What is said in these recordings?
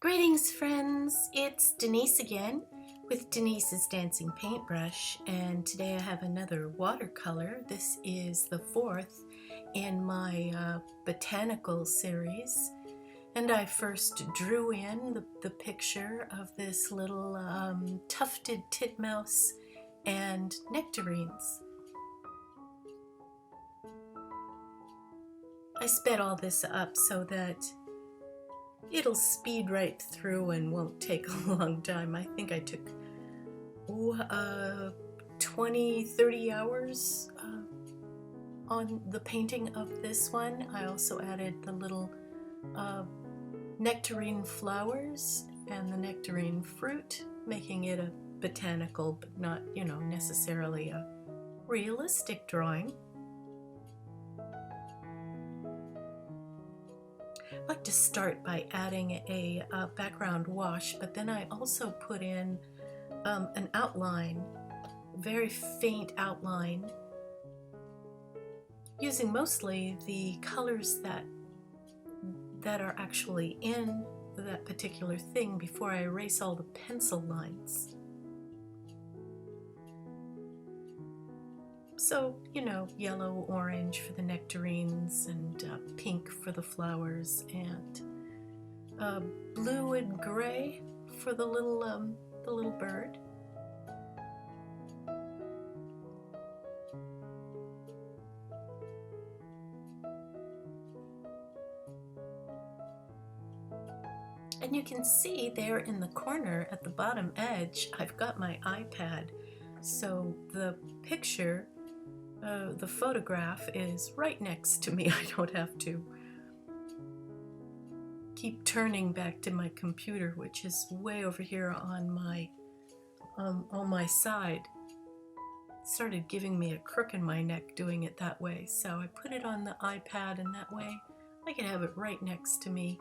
Greetings friends, it's Denise again with Denise's Dancing Paintbrush, and today I have another watercolor. This is the fourth in my botanical series, and I first drew in the picture of this little tufted titmouse and nectarines. I sped all this up so that it'll speed right through and won't take a long time. I think I took 20-30 hours on the painting of this one. I also added the little nectarine flowers and the nectarine fruit, making it a botanical but not, necessarily a realistic drawing. I like to start by adding a background wash, but then I also put in an outline, a very faint outline, using mostly the colors that are actually in that particular thing before I erase all the pencil lines. So, yellow, orange for the nectarines, and pink for the flowers, and blue and gray for the little bird. And you can see there in the corner at the bottom edge, I've got my iPad, so the picture, the photograph is right next to me. I don't have to keep turning back to my computer, which is way over here on my side. It started giving me a crook in my neck doing it that way, so I put it on the iPad, and that way I can have it right next to me,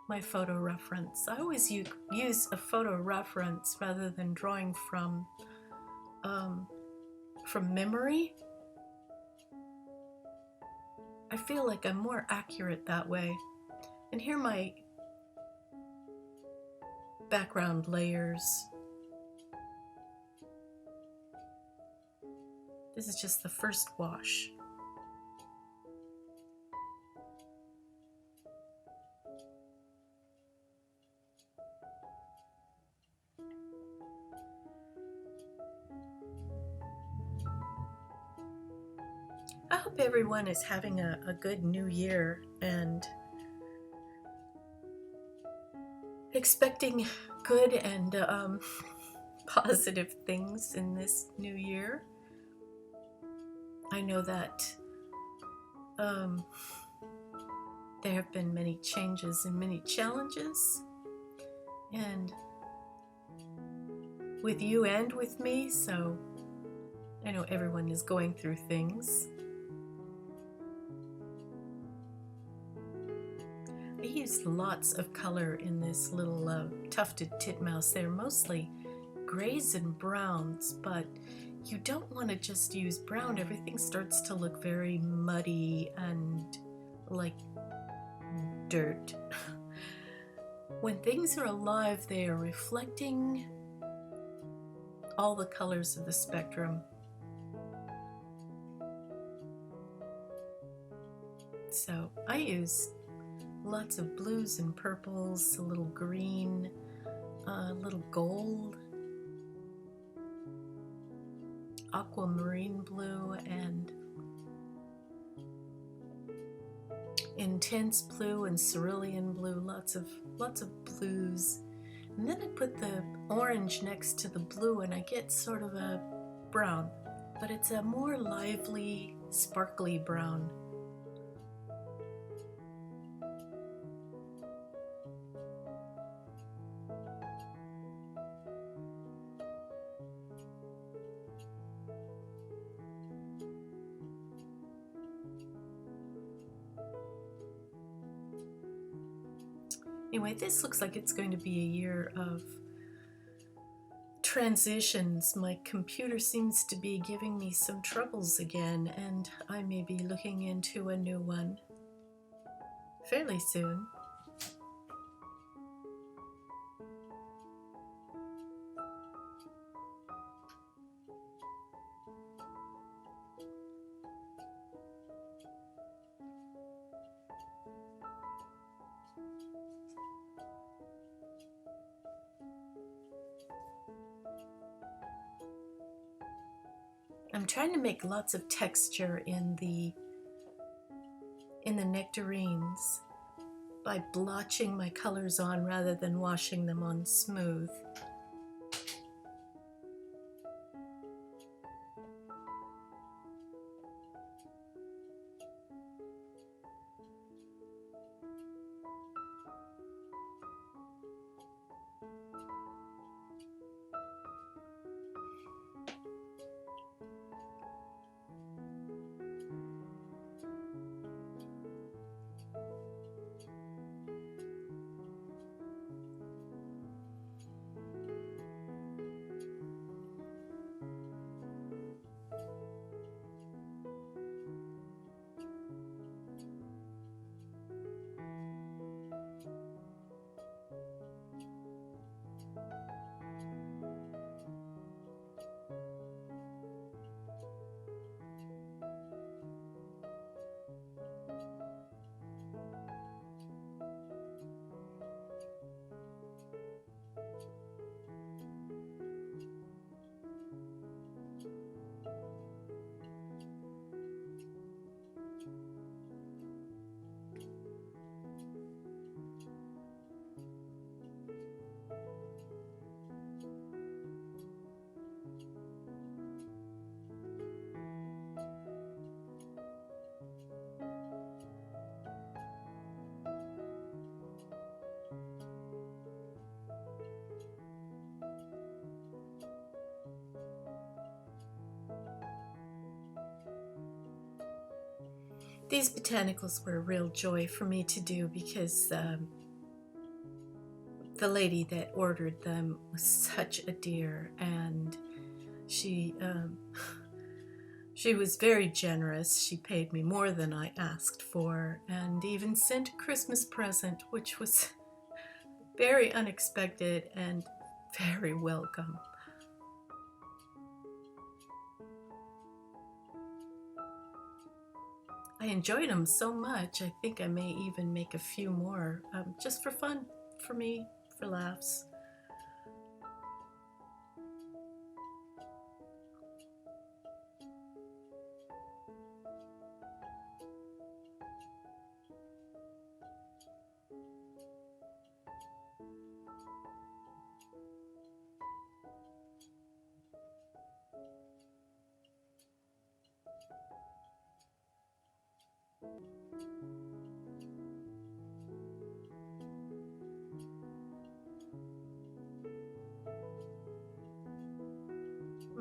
my photo reference. I always use a photo reference rather than drawing from memory. I feel like I'm more accurate that way. And here are my background layers. This is just the first wash. I hope everyone is having a good new year and expecting good and positive things in this new year. I know that there have been many changes and many challenges, and with you and with me, so I know everyone is going through things. I used lots of color in this little tufted titmouse. They're mostly grays and browns, but you don't want to just use brown. Everything starts to look very muddy and like dirt. When things are alive, they are reflecting all the colors of the spectrum. So I use lots of blues and purples, a little green, a little gold, aquamarine blue, and intense blue and cerulean blue, lots of blues. And then I put the orange next to the blue, and I get sort of a brown, but it's a more lively, sparkly brown. Anyway, this looks like it's going to be a year of transitions. My computer seems to be giving me some troubles again, and I may be looking into a new one fairly soon. I'm trying to make lots of texture in the nectarines by blotching my colors on rather than washing them on smooth. These botanicals were a real joy for me to do because the lady that ordered them was such a dear, and she was very generous. She paid me more than I asked for, and even sent a Christmas present, which was very unexpected and very welcome. I enjoyed them so much, I think I may even make a few more, just for fun, for me, for laughs.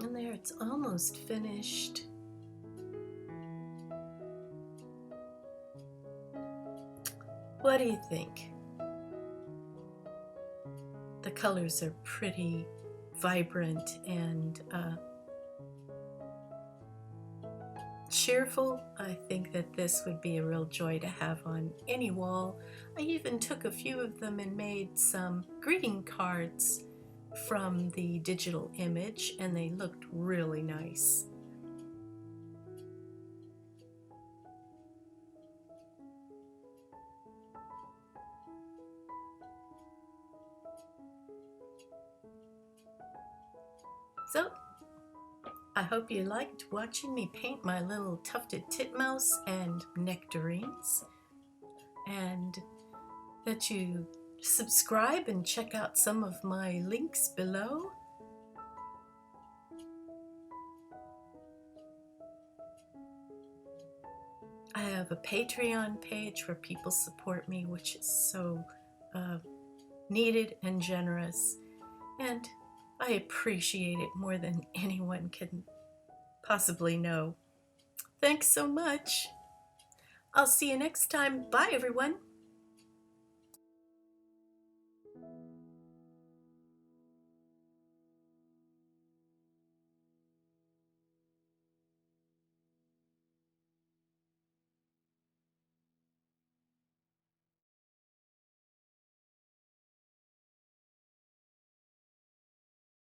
And there, it's almost finished. What do you think? The colors are pretty vibrant and cheerful. I think that this would be a real joy to have on any wall. I even took a few of them and made some greeting cards from the digital image, and they looked really nice. So, I hope you liked watching me paint my little tufted titmouse and nectarines, and that you subscribe and check out some of my links below. I have a Patreon page where people support me, which is so needed and generous, and I appreciate it more than anyone can possibly know. Thanks so much. I'll see you next time. Bye, everyone.